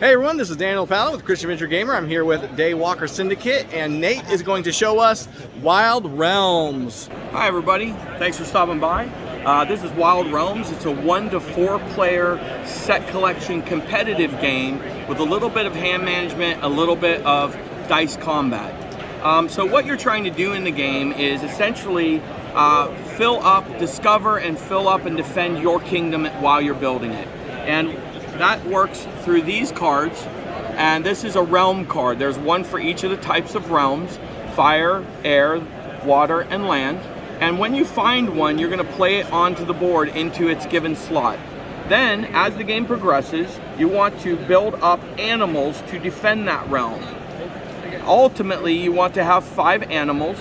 Hey everyone, this is Daniel Palla with Christian Adventure Gamer. I'm here with Daywalker Syndicate, and Nate is going to show us Wild Realms. Hi everybody, thanks for stopping by. This is Wild Realms. It's a 1 to 4 player set collection competitive game with a little bit of hand management, a little bit of dice combat. So what you're trying to do in the game is essentially discover and fill up and defend your kingdom while you're building it. And that works through these cards, and this is a realm card. There's one for each of the types of realms: fire, air, water, and land. And when you find one, you're going to play it onto the board into its given slot. Then, as the game progresses, you want to build up animals to defend that realm. Ultimately, you want to have 5 animals,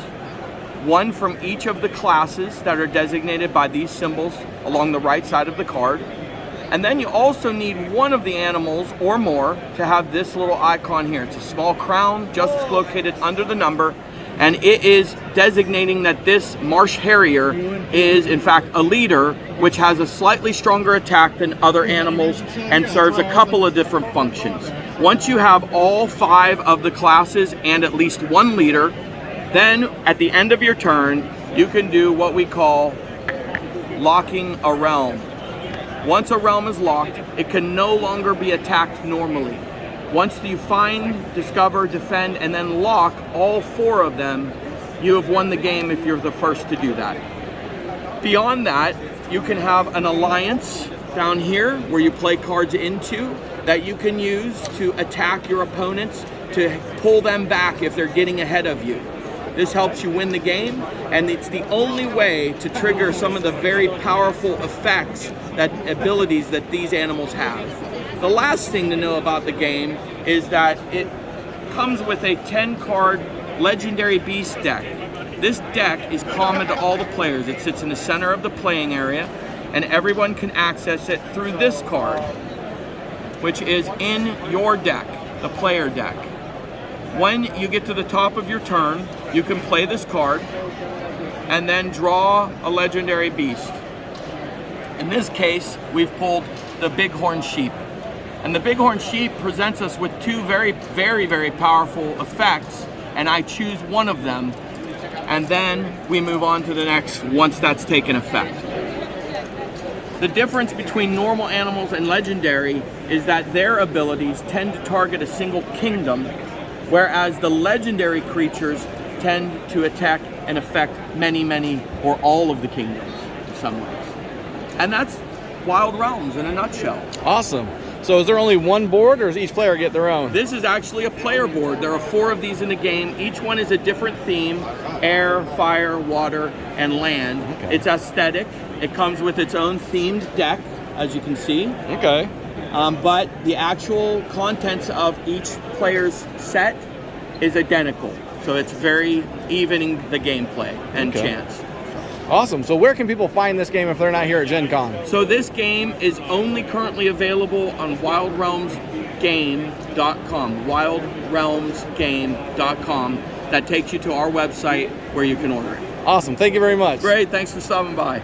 one from each of the classes that are designated by these symbols along the right side of the card. And then you also need one of the animals or more to have this little icon here. It's a small crown just located under the number, and it is designating that this Marsh Harrier is in fact a leader, which has a slightly stronger attack than other animals and serves a couple of different functions. Once you have all 5 of the classes and at least one leader, then at the end of your turn, you can do what we call locking a realm. Once a realm is locked, it can no longer be attacked normally. Once you find, discover, defend, and then lock all 4 of them, you have won the game if you're the first to do that. Beyond that, you can have an alliance down here where you play cards into that you can use to attack your opponents, to pull them back if they're getting ahead of you. This helps you win the game, and it's the only way to trigger some of the very powerful effects, abilities that these animals have. The last thing to know about the game is that it comes with a 10-card Legendary Beast deck. This deck is common to all the players. It sits in the center of the playing area, and everyone can access it through this card, which is in your deck, the player deck. When you get to the top of your turn, you can play this card and then draw a legendary beast. In this case, we've pulled the Bighorn Sheep. And the Bighorn Sheep presents us with 2 very powerful effects, and I choose one of them, and then we move on to the next once that's taken effect. The difference between normal animals and legendary is that their abilities tend to target a single kingdom, whereas the legendary creatures tend to attack and affect many or all of the kingdoms in some ways. And that's Wild Realms in a nutshell. Awesome. So is there only one board, or does each player get their own? This is actually a player board. There are 4 of these in the game. Each one is a different theme: air, fire, water, and land. Okay. It's aesthetic. It comes with its own themed deck, as you can see. Okay. But the actual contents of each player's set is identical. So it's very evening the gameplay and chance. Awesome. So where can people find this game if they're not here at Gen Con? So this game is only currently available on wildrealmsgame.com. wildrealmsgame.com. That takes you to our website where you can order it. Awesome. Thank you very much. Great. Thanks for stopping by.